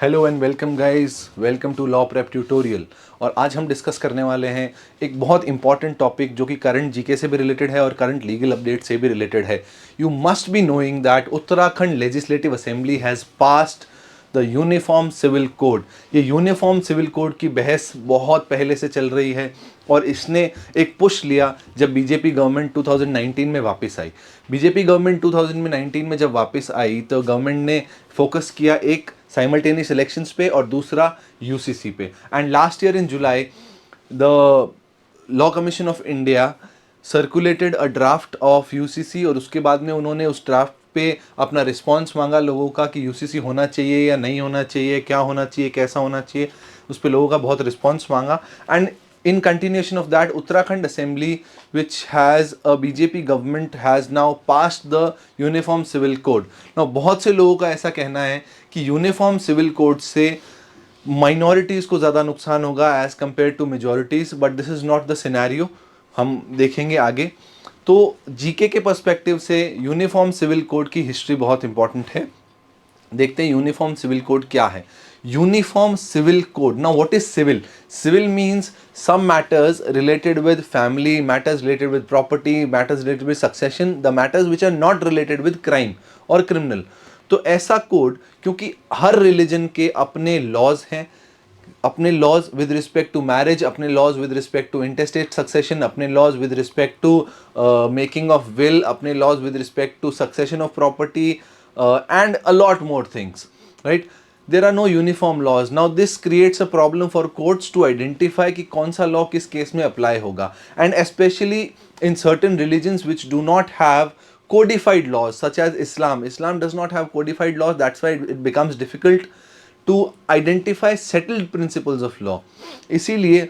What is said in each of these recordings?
Hello and welcome guys, welcome to law prep tutorial. और आज हम डिस्कस करने वाले हैं एक बहुत इंपॉर्टेंट टॉपिक जो कि करंट जीके से भी रिलेटेड है और करंट लीगल अपडेट से भी रिलेटेड है। You must be knowing that Uttarakhand legislative assembly has passed the uniform civil code. ये यूनिफॉर्म सिविल कोड की बहस बहुत पहले से चल रही है और इसने एक पुश लिया जब बीजेपी गवर्नमेंट 2019 में वापस आई। बीजेपी गवर्नमेंट 2019 में जब वापस आई तो गवर्नमेंट ने फोकस किया एक साइमल्टेनियस इलेक्शंस पे और दूसरा यूसीसी पे। And last year in July the law commission of India circulated a draft of UCC और उसके बाद में उन्होंने उस ड्राफ्ट पे अपना रिस्पांस मांगा लोगों का कि यूसीसी होना चाहिए या नहीं होना चाहिए, क्या होना चाहिए, कैसा होना चाहिए। उस पे लोगों का बहुत रिस्पांस मांगा। And in continuation of that, Uttarakhand Assembly, which has a BJP government, has now passed the Uniform Civil Code. Now बहुत से लोगों का ऐसा कहना है कि यूनिफॉर्म सिविल कोड से माइनॉरिटीज़ को ज़्यादा नुकसान होगा as compare to majorities, but this is not the scenario. हम देखेंगे आगे। तो जीके के पर्सपेक्टिव से यूनिफॉर्म सिविल कोड की हिस्ट्री बहुत इंपॉर्टेंट है। देखते हैं यूनिफॉर्म सिविल कोड क्या है। Uniform civil code, now what is civil? Civil means some matters related with family, matters related with property, matters related with succession, the matters which are not related with crime और criminal. तो ऐसा code, क्योंकि हर religion के अपने laws हैं, अपने laws with respect to marriage, अपने laws with respect to intestate succession, अपने laws with respect to making of will, अपने laws with respect to succession of property and a lot more things, right? There are no uniform laws. Now this creates a problem for courts to identify कि कौन सा law किस case में apply होगा, and especially in certain religions which do not have codified laws such as Islam. Islam does not have codified laws. That's why it becomes difficult to identify settled principles of law. इसीलिए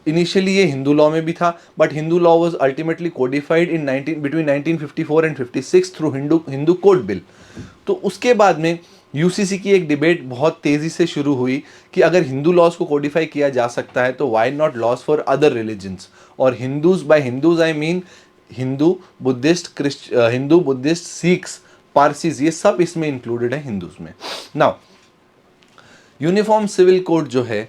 initially ये Hindu law में भी था, but Hindu law was ultimately codified in 19 between 1954 and 56 through Hindu code bill. तो उसके बाद में UCC की एक डिबेट बहुत तेजी से शुरू हुई कि अगर हिंदू लॉज को कोडिफाई किया जा सकता है तो why not laws for other religions. और Hindus, by Hindus I mean Hindu, Buddhist, Sikhs, Parsis, ये सब इसमें इंक्लूडेड है हिंदूज में। नाउ यूनिफॉर्म सिविल कोड जो है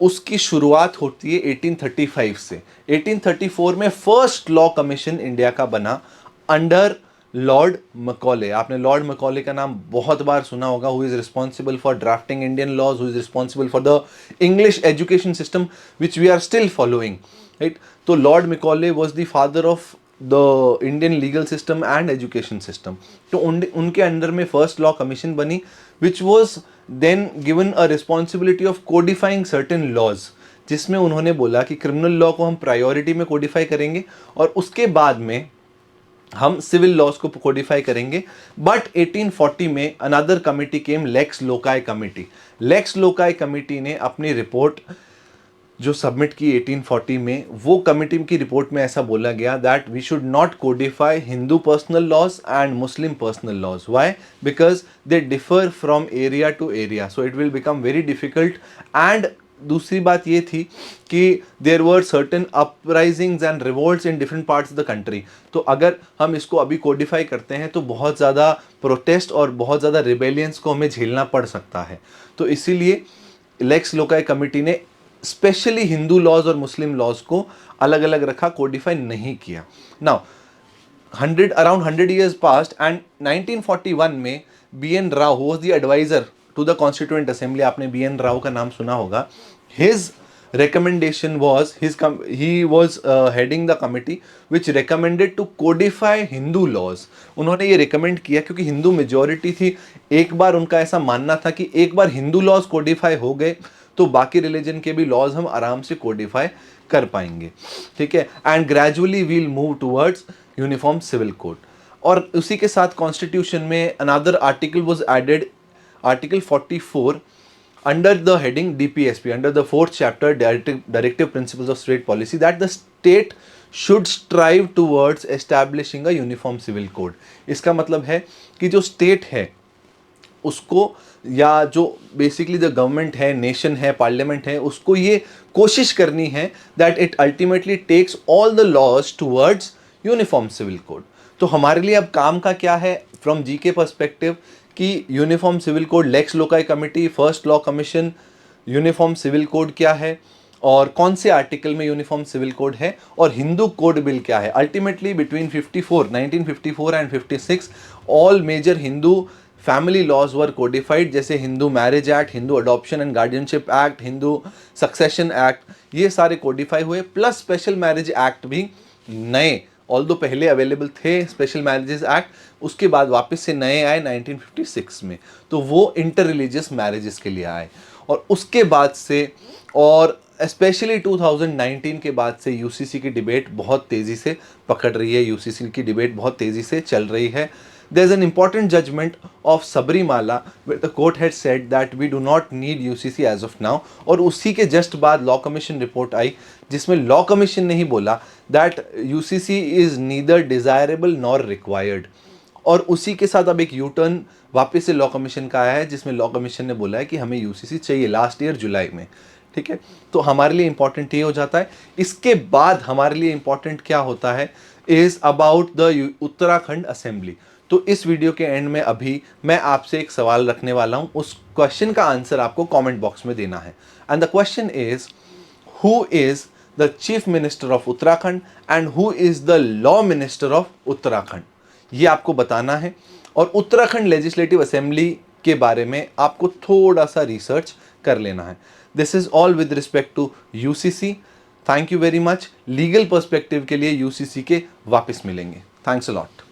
उसकी शुरुआत होती है 1835 से। 1834 में फर्स्ट लॉ कमीशन इंडिया का बना अंडर लॉर्ड मैकॉले। आपने लॉर्ड मैकॉले का नाम बहुत बार सुना होगा। Who is responsible for drafting Indian laws, who is responsible for the English education system which we are still following, right? तो Lord Macaulay was the father of the Indian legal system and education system. तो उनके under में first law commission बनी which was then given a responsibility of codifying certain laws, जिसमें उन्होंने बोला कि criminal law को हम प्रायोरिटी में कोडिफाई करेंगे और उसके बाद में हम सिविल लॉज को कोडिफाई करेंगे। बट 1840 में अनदर कमिटी केम, लेक्स लोकाय कमिटी। लेक्स लोकाय कमिटी ने अपनी रिपोर्ट जो सबमिट की 1840 में, वो कमिटी की रिपोर्ट में ऐसा बोला गया that we should not codify Hindu personal laws and Muslim personal laws. Why? Because they differ from area to area, so it will become very difficult. And दूसरी बात ये थी कि there were certain uprisings and revolts in different parts of the country. तो अगर हम इसको अभी कोडिफाई करते हैं तो बहुत ज़्यादा प्रोटेस्ट और बहुत ज़्यादा रिबेलियंस को हमें झेलना पड़ सकता है। तो इसीलिए लेक्स लोकाय कमिटी ने स्पेशली हिंदू लॉज और मुस्लिम लॉज को अलग अलग रखा, कोडिफाई नहीं किया। Now around 100 years passed and 1941 में B N. Rao, who was the advisor to the constituent assembly, आपने बी.एन. राव का नाम सुना होगा, his recommendation was he was heading the committee which recommended to codify Hindu laws. उन्होंने ये recommend किया क्योंकि हिंदू मेजॉरिटी थी। एक बार उनका ऐसा मानना था कि एक बार हिंदू लॉज कोडिफाई हो गए तो बाकी रिलीजन के भी लॉज हम आराम से कोडिफाई कर पाएंगे, ठीक है। And gradually will move towards uniform civil code. और उसी के साथ कॉन्स्टिट्यूशन में another article was added, article 44, under the heading DPSP, under the 4th chapter, directive principles of state policy, that the state should strive towards establishing a uniform civil code. इसका मतलब है कि जो स्टेट है उसको, या जो बेसिकली द गवर्नमेंट है, नेशन है, पार्लियामेंट है, उसको ये कोशिश करनी है that it ultimately takes all the laws towards uniform civil code. तो हमारे लिए अब काम का क्या है फ्रॉम जी के पर्सपेक्टिव कि uniform civil code, lex loci committee, first law commission, uniform civil code क्या है और कौन से आर्टिकल में यूनिफॉर्म सिविल कोड है, और हिंदू कोड बिल क्या है। Ultimately between 1954 and 56 all major Hindu family laws were codified, जैसे Hindu marriage act, Hindu adoption and guardianship act, Hindu succession act, ये सारे कोडिफाई हुए। प्लस स्पेशल मैरिज एक्ट भी नए, ऑल्दो पहले अवेलेबल थे स्पेशल मैरिजेस एक्ट, उसके बाद वापस से नए आए 1956 में, तो वो इंटर रिलीजियस मैरिजेस के लिए आए। और उसके बाद से, और स्पेशली 2019 के बाद से यूसीसी की डिबेट बहुत तेज़ी से पकड़ रही है, यूसीसी की डिबेट बहुत तेज़ी से चल रही है। There is an important judgment of Sabrimala where the court had said that we do not need UCC as of now, और उसी के जस्ट बाद लॉ कमीशन रिपोर्ट आई जिसमें लॉ कमीशन ने ही बोला that UCC is neither desirable nor required, और उसी के साथ अब एक यू टर्न वापस से लॉ कमीशन का आया है जिसमें लॉ कमीशन ने बोला है कि हमें यूसीसी चाहिए लास्ट ईयर जुलाई में। ठीक है, तो हमारे लिए इंपॉर्टेंट ये हो जाता है। इसके बाद हमारे लिए इंपॉर्टेंट क्या होता है is about the Uttarakhand assembly. तो इस वीडियो के एंड में अभी मैं आपसे एक सवाल रखने वाला हूं, उस क्वेश्चन का आंसर आपको कमेंट बॉक्स में देना है। And the question is who is the chief minister of Uttarakhand and who is the law minister of Uttarakhand, ये आपको बताना है। और उत्तराखंड लेजिस्लेटिव असेंबली के बारे में आपको थोड़ा सा रिसर्च कर लेना है। This is all with respect to UCC. Thank you very much. Legal perspective के लिए यूसीसी के वापस मिलेंगे। Thanks a lot.